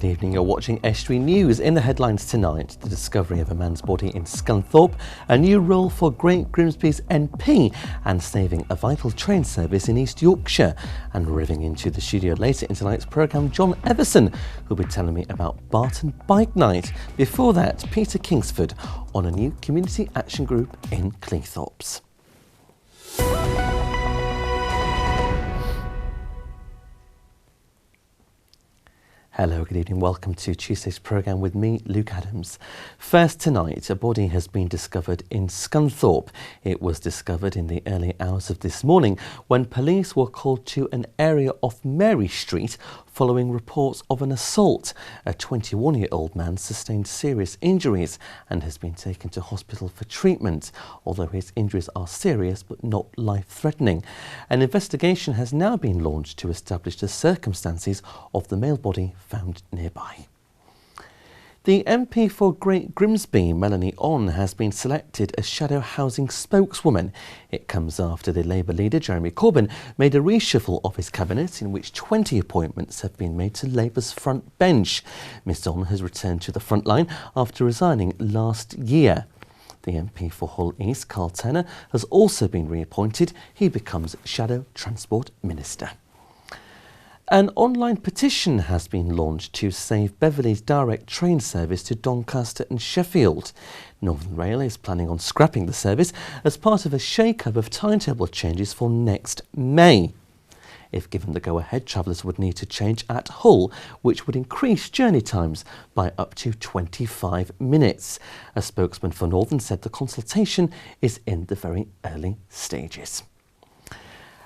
Good evening, you're watching Estuary News. In the headlines tonight, the discovery of a man's body in Scunthorpe, a new role for Great Grimsby's MP, and saving a vital train service in East Yorkshire. And arriving into the studio later in tonight's programme, Jon Evison, who'll be telling me about Barton Bike Night. Before that, Peter Kingsford on a new community action group in Cleethorpes. Hello, good evening. Welcome to Tuesday's programme with me, Luke Adams. First tonight, a body has been discovered in Scunthorpe. It was discovered in the early hours of this morning when police were called to an area off Mary Street following reports of an assault. A 21-year-old man sustained serious injuries and has been taken to hospital for treatment, although his injuries are serious but not life-threatening. An investigation has now been launched to establish the circumstances of the male body found nearby. The MP for Great Grimsby, Melanie On, has been selected as shadow housing spokeswoman. It comes after the Labour leader, Jeremy Corbyn, made a reshuffle of his cabinet in which 20 appointments have been made to Labour's front bench. Ms On has returned to the front line after resigning last year. The MP for Hull East, Carl Turner, has also been reappointed. He becomes Shadow Transport Minister. An online petition has been launched to save Beverley's direct train service to Doncaster and Sheffield. Northern Rail is planning on scrapping the service as part of a shake-up of timetable changes for next May. If given the go-ahead, travellers would need to change at Hull, which would increase journey times by up to 25 minutes. A spokesman for Northern said the consultation is in the very early stages.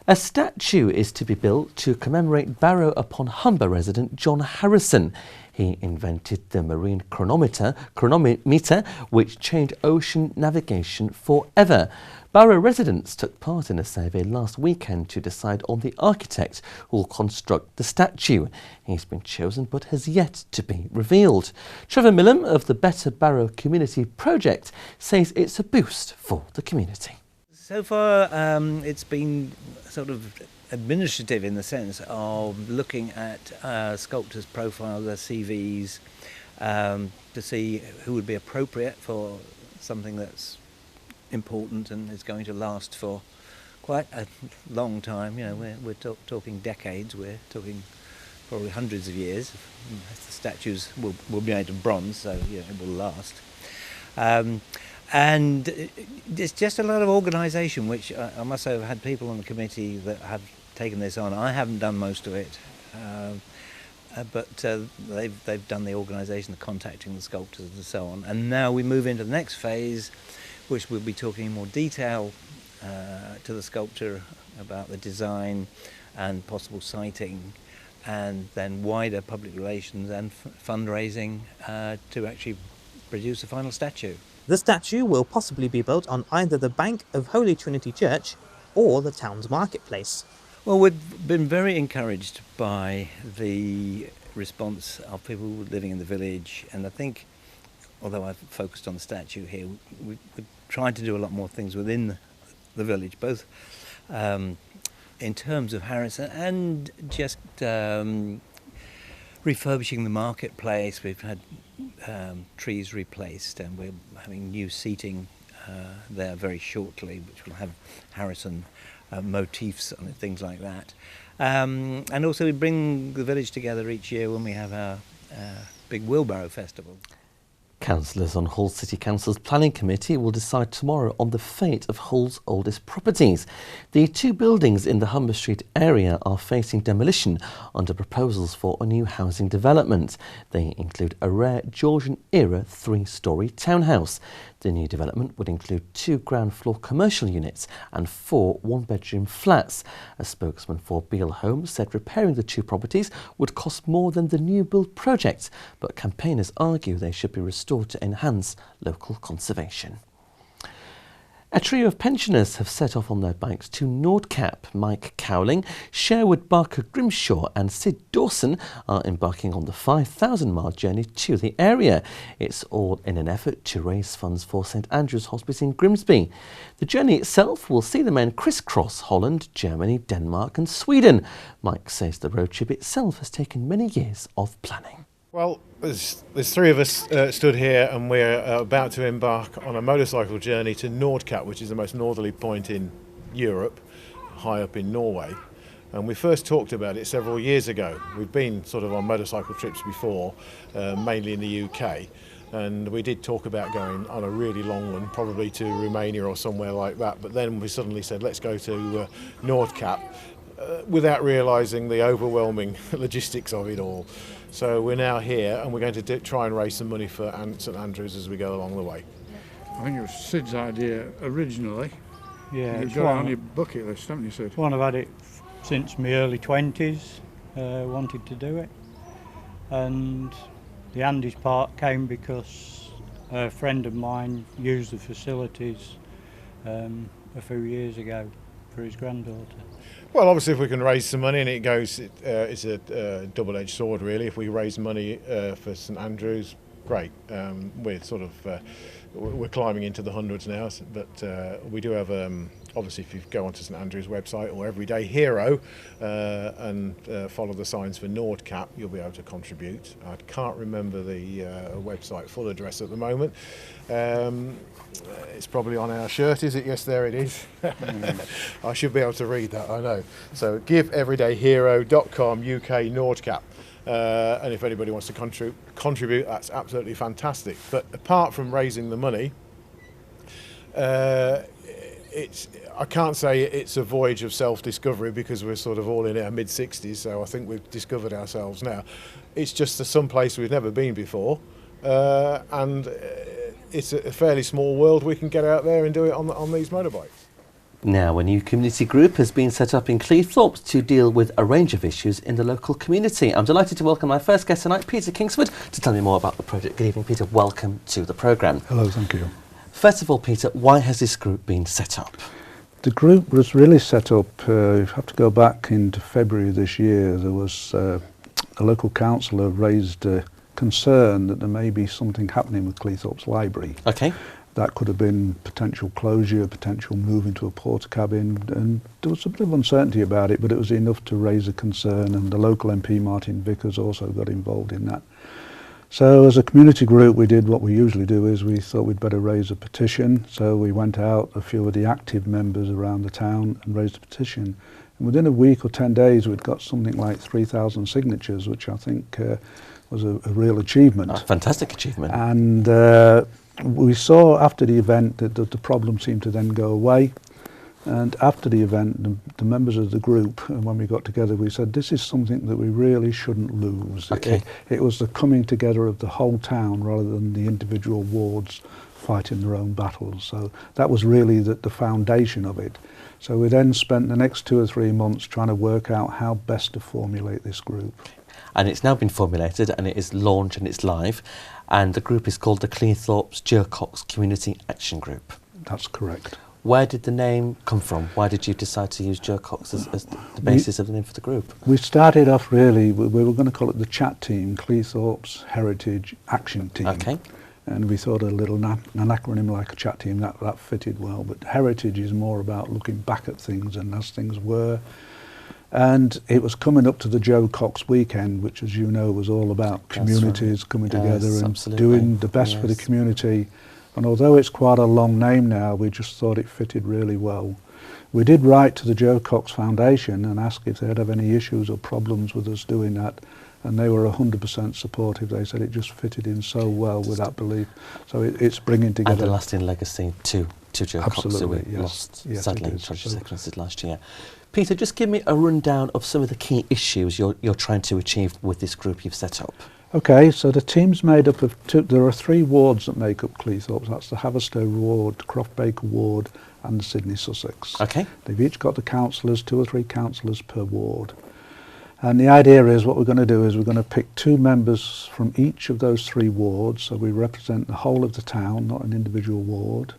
A statue is to be built to commemorate Barrow-upon-Humber resident John Harrison. He invented the marine chronometer, which changed ocean navigation forever. Barrow residents took part in a survey last weekend to decide on the architect who will construct the statue. He's been chosen but has yet to be revealed. Trevor Millam of the Better Barrow Community Project says it's a boost for the community. So far, it's been sort of administrative in the sense of looking at sculptors' profiles, their CVs, to see who would be appropriate for something that's important and is going to last for quite a long time. You know, we're talking decades. We're talking probably hundreds of years. The statues will be made of bronze, so you know, it will last. And it's just a lot of organisation, which I must say I've had people on the committee that have taken this on. I haven't done most of it, but they've done the organisation, the contacting the sculptors and so on. And now we move into the next phase, which we'll be talking in more detail to the sculptor about the design and possible siting, and then wider public relations and fundraising to actually produce a final statue. The statue will possibly be built on either the bank of Holy Trinity Church or the town's marketplace. Well, we've been very encouraged by the response of people living in the village, and I think, although I've focused on the statue here, we've tried to do a lot more things within the village, both in terms of Harrison and just refurbishing the marketplace. We've had trees replaced, and we're having new seating there very shortly, which will have Harrison motifs on it, things like that. And also we bring the village together each year when we have our big wheelbarrow festival. Councillors on Hull City Council's Planning Committee will decide tomorrow on the fate of Hull's oldest properties. The two buildings in the Humber Street area are facing demolition under proposals for a new housing development. They include a rare Georgian-era three-storey townhouse. The new development would include 2 ground floor commercial units and 4 one-bedroom flats. A spokesman for Beale Homes said repairing the two properties would cost more than the new build project, but campaigners argue they should be restored to enhance local conservation. A trio of pensioners have set off on their bikes to Nordcap. Mike Cowling, Sherwood Barker Grimshaw and Sid Dawson are embarking on the 5,000-mile journey to the area. It's all in an effort to raise funds for St Andrew's Hospice in Grimsby. The journey itself will see the men crisscross Holland, Germany, Denmark and Sweden. Mike says the road trip itself has taken many years of planning. Well, there's three of us stood here, and we're about to embark on a motorcycle journey to Nordkapp, which is the most northerly point in Europe, high up in Norway. And we first talked about it several years ago. We've been sort of on motorcycle trips before, mainly in the UK, and we did talk about going on a really long one, probably to Romania or somewhere like that. But then we suddenly said, let's go to Nordkapp, without realising the overwhelming logistics of it all. So we're now here, and we're going to try and raise some money for St Andrews as we go along the way. I think it was Sid's idea originally. Yeah, You've got it on your bucket list, haven't you, Sid? One I've had it since my early 20s, wanted to do it. And the Andy's part came because a friend of mine used the facilities a few years ago for his granddaughter. Well, obviously, if we can raise some money, and it's a double-edged sword, really. If we raise money for St Andrews, great. We're climbing into the hundreds now, but we do have, obviously, if you go onto St Andrews' website or Everyday Hero and follow the signs for Nordkapp, you'll be able to contribute. I can't remember the website full address at the moment. It's probably on our shirt, is it? Yes, there it is. I should be able to read that, I know. So giveeverydayhero.com UK Nordkapp. And if anybody wants to contribute, that's absolutely fantastic. But apart from raising the money, I can't say it's a voyage of self-discovery, because we're sort of all in our mid-60s, so I think we've discovered ourselves now. It's just some place we've never been before, and it's a fairly small world. We can get out there and do it on these motorbikes. Now, a new community group has been set up in Cleethorpes to deal with a range of issues in the local community. I'm delighted to welcome my first guest tonight, Peter Kingsford, to tell me more about the project. Good evening, Peter. Welcome to the programme. Hello, thank you. First of all, Peter, why has this group been set up? The group was really set up, you have to go back into February this year. There was a local councillor raised a concern that there may be something happening with Cleethorpes Library. Okay. That could have been potential closure, potential move into a porter cabin, and there was a bit of uncertainty about it, but it was enough to raise a concern, and the local MP, Martin Vickers, also got involved in that. So as a community group, we did what we usually do, is we thought we'd better raise a petition. So we went out, a few of the active members around the town, and raised a petition. And within a week or 10 days, we'd got something like 3,000 signatures, which I think was a real achievement. A fantastic achievement. And we saw after the event that the problem seemed to then go away. And after the event, the members of the group, and when we got together, we said, this is something that we really shouldn't lose. Okay. It was the coming together of the whole town rather than the individual wards fighting their own battles. So that was really the foundation of it. So we then spent the next 2 or 3 months trying to work out how best to formulate this group. And it's now been formulated, and it is launched, and it's live. And the group is called the Cleethorpes Jercox Community Action Group. That's correct. Where did the name come from? Why did you decide to use Jercox as the basis of the name for the group? We started off really, we were going to call it the chat team, Cleethorpes Heritage Action Team. Okay. And we thought a little an acronym like a chat team, that fitted well. But heritage is more about looking back at things and as things were. And it was coming up to the Joe Cox weekend, which, as you know, was all about communities coming together and doing the best for the community. And although it's quite a long name now, we just thought it fitted really well. We did write to the Joe Cox Foundation and ask if they'd have any issues or problems with us doing that. And they were 100% supportive. They said it just fitted in so well with that belief. So it's bringing together... And a lasting legacy to Joe Cox, who we lost, sadly, in tragic circumstances last year. Peter, just give me a rundown of some of the key issues you're trying to achieve with this group you've set up. Okay, so the team's made up of there are 3 wards that make up Cleethorpes. That's the Haverstow ward, Croftbaker ward and Sydney Sussex. Okay. They've each got the councillors, 2 or 3 councillors per ward. And the idea is what we're going to do is we're going to pick 2 members from each of those 3 wards, so we represent the whole of the town, not an individual ward.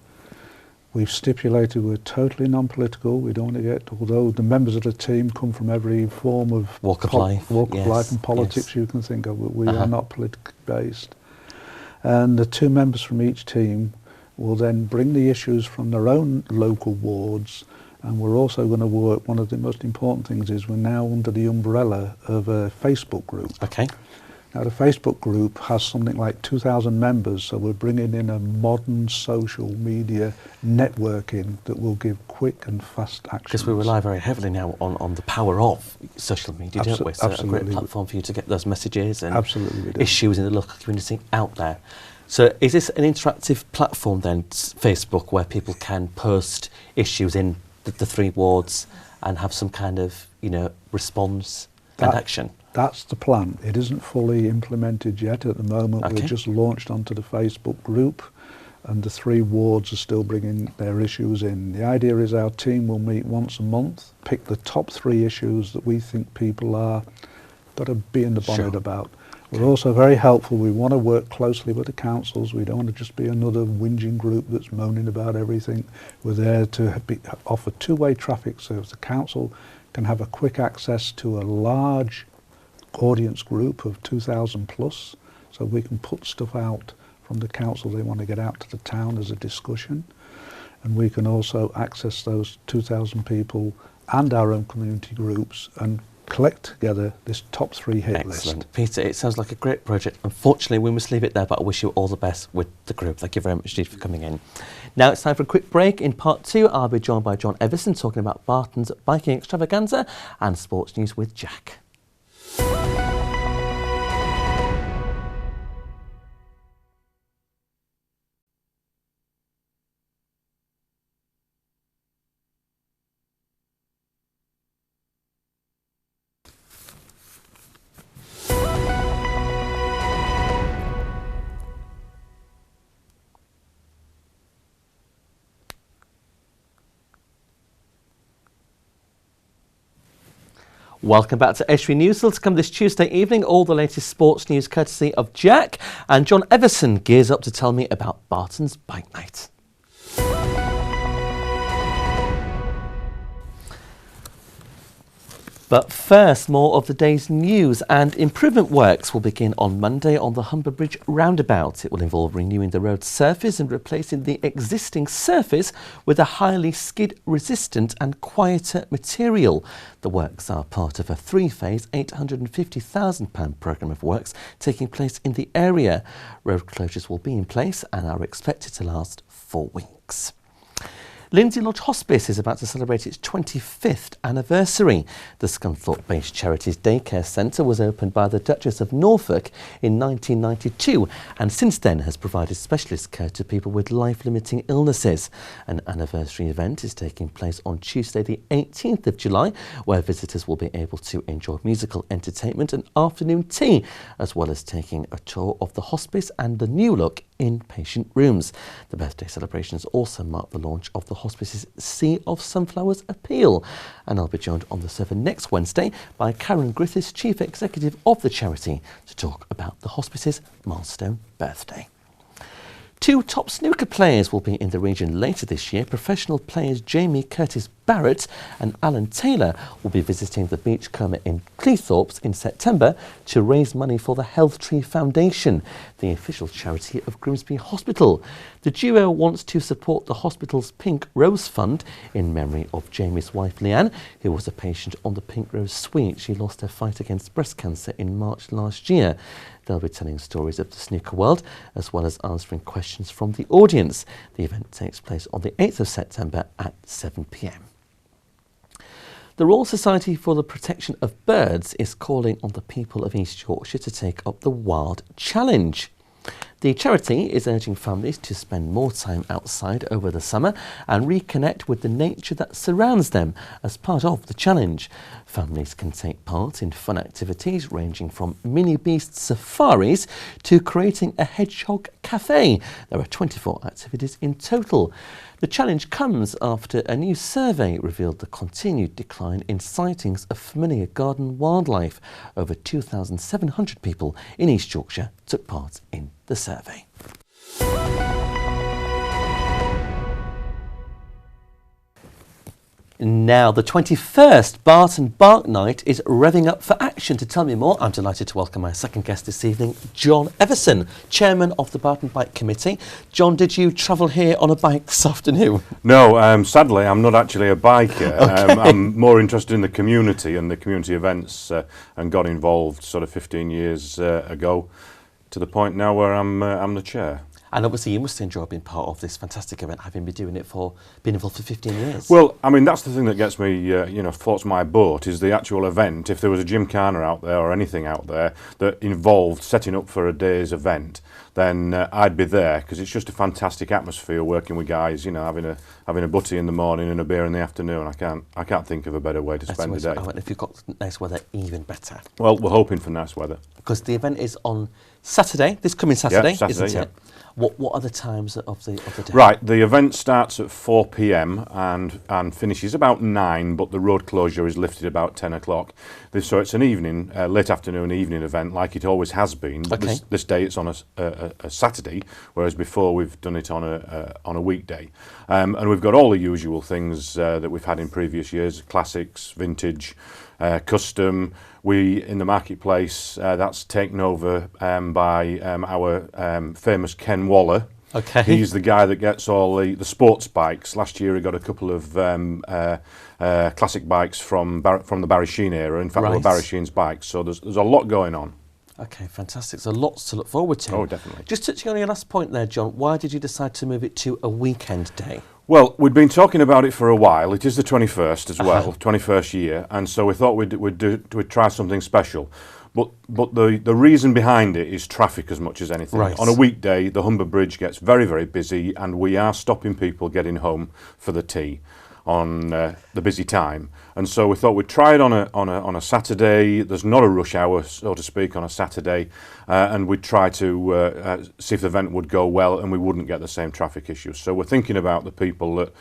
We've stipulated we're totally non-political. We don't want to get, although the members of the team come from every form of walk of life and politics you can think of. We are not politically based. And the 2 members from each team will then bring the issues from their own local wards, and we're also going to work, one of the most important things is we're now under the umbrella of a Facebook group. Okay. Now the Facebook group has something like 2,000 members, so we're bringing in a modern social media networking that will give quick and fast action. Because we rely very heavily now on the power of social media, don't we? So absolutely. a great platform for you to get those messages and Absolutely we do. issues in the local community out there. So is this an interactive platform then, Facebook, where people can post issues in the 3 wards and have some kind of, response and action? That's the plan. It isn't fully implemented yet at the moment. Okay. We're just launched onto the Facebook group, and the 3 wards are still bringing their issues in. The idea is our team will meet once a month, pick the top 3 issues that we think people are got to be in the bonnet about. We're also very helpful. We want to work closely with the councils. We don't want to just be another whinging group that's moaning about everything. We're there to offer 2-way traffic service. The council can have a quick access to a large audience group of 2,000 plus, so we can put stuff out from the council they want to get out to the town as a discussion, and we can also access those 2,000 people and our own community groups and collect together this top 3 hit Excellent. list. Peter, it sounds like a great project. Unfortunately, we must leave it there, but I wish you all the best with the group. Thank you very much indeed for coming in. Now it's time for a quick break. In part 2, I'll be joined by Jon Evison talking about Barton's biking extravaganza and sports news with Jack. Welcome back to Estuary News. Still to come this Tuesday evening, all the latest sports news courtesy of Jack. And Jon Evison gears up to tell me about Barton's Bike Night. But first, more of the day's news, and improvement works will begin on Monday on the Humber Bridge roundabout. It will involve renewing the road surface and replacing the existing surface with a highly skid-resistant and quieter material. The works are part of a 3-phase £850,000 programme of works taking place in the area. Road closures will be in place and are expected to last 4 weeks. Lindsay Lodge Hospice is about to celebrate its 25th anniversary. The Scunthorpe-based Charities Daycare Centre was opened by the Duchess of Norfolk in 1992 and since then has provided specialist care to people with life-limiting illnesses. An anniversary event is taking place on Tuesday the 18th of July, where visitors will be able to enjoy musical entertainment and afternoon tea, as well as taking a tour of the hospice and the new look inpatient rooms. The birthday celebrations also mark the launch of the hospice's Sea of Sunflowers appeal, and I'll be joined on the server next Wednesday by Karen Griffiths, Chief Executive of the charity, to talk about the hospice's milestone birthday. 2 top snooker players will be in the region later this year. Professional players Jamie Curtis Barrett and Alan Taylor will be visiting the Beachcomber in Cleethorpes in September to raise money for the Health Tree Foundation, the official charity of Grimsby Hospital. The duo wants to support the hospital's Pink Rose Fund in memory of Jamie's wife Leanne, who was a patient on the Pink Rose Suite. She lost her fight against breast cancer in March last year. They'll be telling stories of the snooker world as well as answering questions from the audience. The event takes place on the 8th of September at 7 p.m. The Royal Society for the Protection of Birds is calling on the people of East Yorkshire to take up the Wild Challenge. The charity is urging families to spend more time outside over the summer and reconnect with the nature that surrounds them as part of the challenge. Families can take part in fun activities ranging from mini beast safaris to creating a hedgehog cafe. There are 24 activities in total. The challenge comes after a new survey revealed the continued decline in sightings of familiar garden wildlife. Over 2,700 people in East Yorkshire took part in the survey. Now, the 21st Barton Bark Night is revving up for action. To tell me more, I'm delighted to welcome my second guest this evening, Jon Evison, Chairman of the Barton Bike Committee. John, did you travel here on a bike this afternoon? No, sadly, I'm not actually a biker. Okay. I'm more interested in the community and the community events and got involved sort of 15 years ago to the point now where I'm the chair. And obviously you must enjoy being part of this fantastic event, having been doing it been involved for 15 years. Well, I mean, that's the thing that gets me, floats my boat, is the actual event. If there was a gymkhana out there or anything out there that involved setting up for a day's event, then I'd be there, because it's just a fantastic atmosphere working with guys, having a butty in the morning and a beer in the afternoon. I can't think of a better way to spend the day. And if you've got nice weather, even better. Well, we're hoping for nice weather. Because the event is on Saturday, this coming Saturday, Saturday, isn't it? yeah. What are the times of the day? Right, the event starts at 4 p.m. and finishes about 9, but the road closure is lifted about 10 o'clock. So it's an evening, late afternoon evening event, like it always has been. But Okay. this day it's on a Saturday, whereas before we've done it on a weekday. And we've got all the usual things that we've had in previous years: classics, vintage, custom. We, in the marketplace, that's taken over by our famous Ken Waller. Okay. He's the guy that gets all the sports bikes. Last year he got a couple of classic bikes from the Barry Sheen era. In fact, they were Right. Barry Sheen's bikes. So there's a lot going on. Okay, fantastic. So lots to look forward to. Oh, definitely. Just touching on your last point there, John, why did you decide to move it to a weekend day? Well, we'd been talking about it for a while. It is the 21st as well, 21st year, and so we thought we'd try something special. But the reason behind it is traffic as much as anything. Right. On a weekday, the Humber Bridge gets very, very busy, and we are stopping people getting home for the tea on the busy time. And so we thought we'd try it on a Saturday. There's not a rush hour, so to speak, on a Saturday, and we'd try to see if the event would go well and we wouldn't get the same traffic issues. So we're thinking about the people that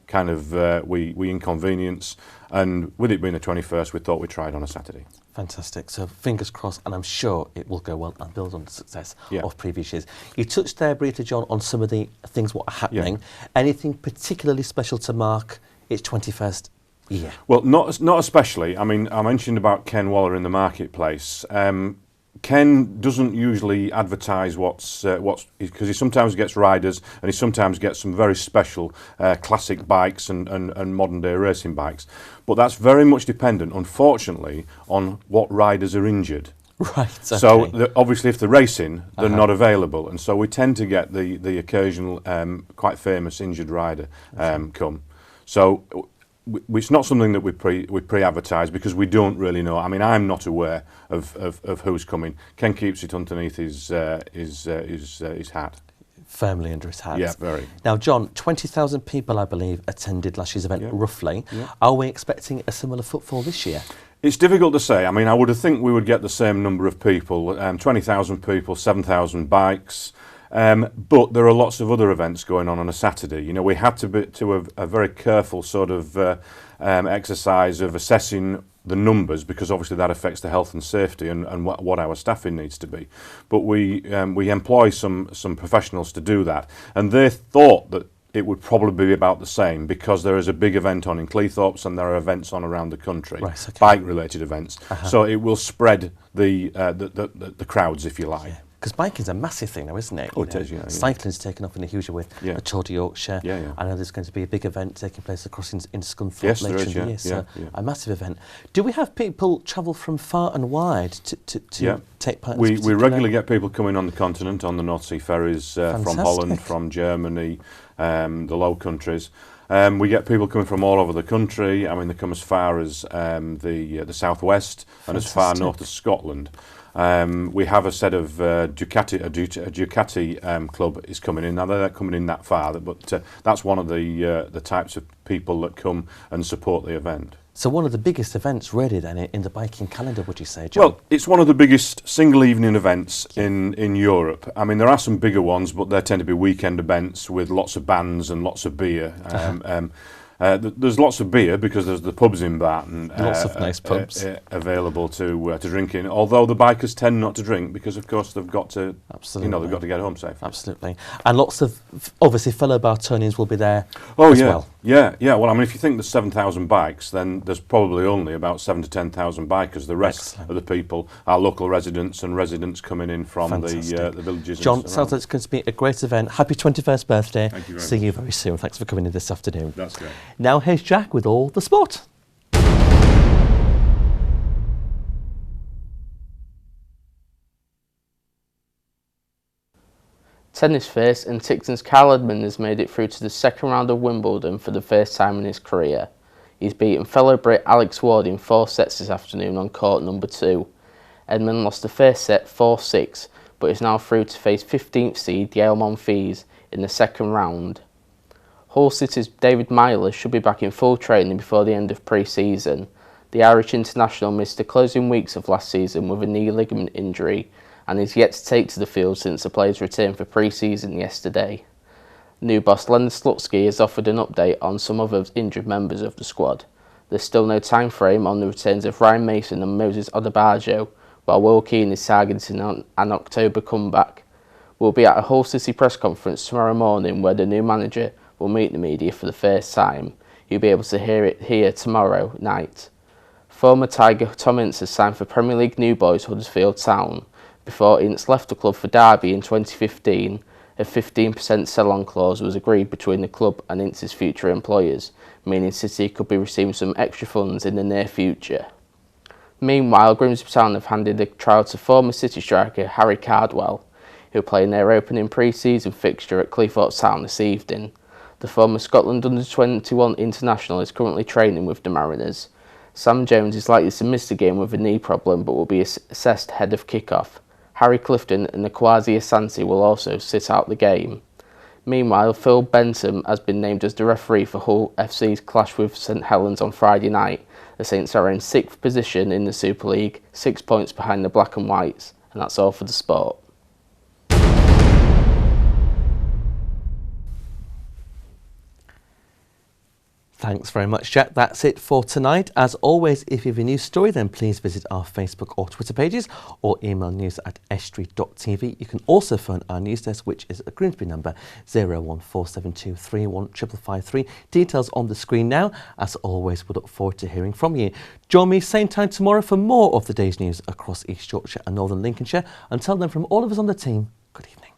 kind of we inconvenience, and with it being the 21st, we thought we'd try it on a Saturday. Fantastic. So fingers crossed, and I'm sure it will go well and build on the success Yeah. of previous years. You touched there briefly, John, on some of the things what are happening. Anything particularly special to mark its 21st year? Well, not especially. I mean, I mentioned about Ken Waller in the marketplace. Ken doesn't usually advertise what's because he sometimes gets riders and he sometimes gets some very special classic bikes and modern day racing bikes. But that's very much dependent, unfortunately, on what riders are injured. Right. Okay. So obviously, if they're racing, they're not available, and so we tend to get the occasional quite famous injured rider come. So it's not something that we pre-advertise because we don't really know. I mean, I'm not aware of who's coming. Ken keeps it underneath his hat. Firmly under his hat. Yeah, very. Now, John, 20,000 people, I believe, attended last year's event, roughly. Yeah. Are we expecting a similar footfall this year? It's difficult to say. I mean, I would have think we would get the same number of people, 20,000 people, 7,000 bikes. But there are lots of other events going on a Saturday. You know, we had to be a very careful sort of exercise of assessing the numbers, because obviously that affects the health and safety and what our staffing needs to be. But we employ some professionals to do that, and they thought that it would probably be about the same, because there is a big event on in Cleethorpes and there are events on around the country, Right, okay. bike-related events. So it will spread the crowds, if you like. Yeah. Because biking's a massive thing now, isn't it? Oh, You it know, is, yeah. Cycling's taken off in a huge way with Yeah. a Tour de Yorkshire. Yeah, yeah. I know there's going to be a big event taking place across in Scunthorpe Yes, later there is, in the yeah, year. So yeah. a massive event. Do we have people travel from far and wide to Yeah. take part in this We particular- regularly get people coming on the continent, on the North Sea ferries from Holland, Fantastic. from Germany, the Low Countries. We get people coming from all over the country. I mean, they come as far as the southwest and as far Fantastic. north as Scotland. We have a set of Ducati club is coming in. Now they're not coming in that far, but that's one of the types of people that come and support the event. So one of the biggest events really then in the biking calendar, would you say, John? Well, it's one of the biggest single evening events in Europe. I mean, there are some bigger ones, but they tend to be weekend events with lots of bands and lots of beer. There's lots of beer because there's the pubs in Barton. Lots of nice pubs available to drink in. Although the bikers tend not to drink because, of course, they've got to. Absolutely. You know, they've got to get home safe. Absolutely. And lots of, obviously, fellow Bartonians will be there as well. Yeah. Well, I mean, if you think there's 7,000 bikes, then there's probably only about 7,000 to 10,000 bikers. The rest of the people are local residents and residents coming in from the villages. John, sounds like it's going to be a great event. Happy 21st birthday. Thank you very much. See you very soon. Thanks for coming in this afternoon. That's great. Now here's Jack with all the sport. Tennis face and Ticton's Kyle Edmund has made it through to the second round of Wimbledon for the first time in his career. He's beaten fellow Brit Alex Ward in 4 sets this afternoon on court number 2. Edmund lost the first set 4-6, but is now through to face 15th seed Yale Monfils in the second round. Hull City's David Myler should be back in full training before the end of pre-season. The Irish international missed the closing weeks of last season with a knee ligament injury and is yet to take to the field since the players returned for pre-season yesterday. New boss Len Slutsky has offered an update on some other injured members of the squad. There's still no time frame on the returns of Ryan Mason and Moses Odebajo, while Will Keane is targeting an October comeback. We'll be at a Hull City press conference tomorrow morning where the new manager will meet the media for the first time. You'll be able to hear it here tomorrow night. Former Tiger Tom Ince has signed for Premier League new boys Huddersfield Town. Before Ince left the club for Derby in 2015, a 15% sell-on clause was agreed between the club and Ince's future employers, meaning City could be receiving some extra funds in the near future. Meanwhile, Grimsby Town have handed a trial to former City striker Harry Cardwell, who will play in their opening pre-season fixture at Cleethorpes Town this evening. The former Scotland under-21 international is currently training with the Mariners. Sam Jones is likely to miss the game with a knee problem but will be assessed ahead of kick-off. Harry Clifton and Kwasi Asante will also sit out the game. Meanwhile, Phil Bentham has been named as the referee for Hull FC's clash with St Helens on Friday night. The Saints are in 6th position in the Super League, 6 points behind the Black and Whites. And that's all for the sport. Thanks very much, Jack. That's it for tonight. As always, if you have a news story, then please visit our Facebook or Twitter pages or email news@estuary.tv. You can also phone our news desk, which is a Grimsby number 01472315553. Details on the screen now. As always, we look forward to hearing from you. Join me same time tomorrow for more of the day's news across East Yorkshire and Northern Lincolnshire. Until then, from all of us on the team, good evening.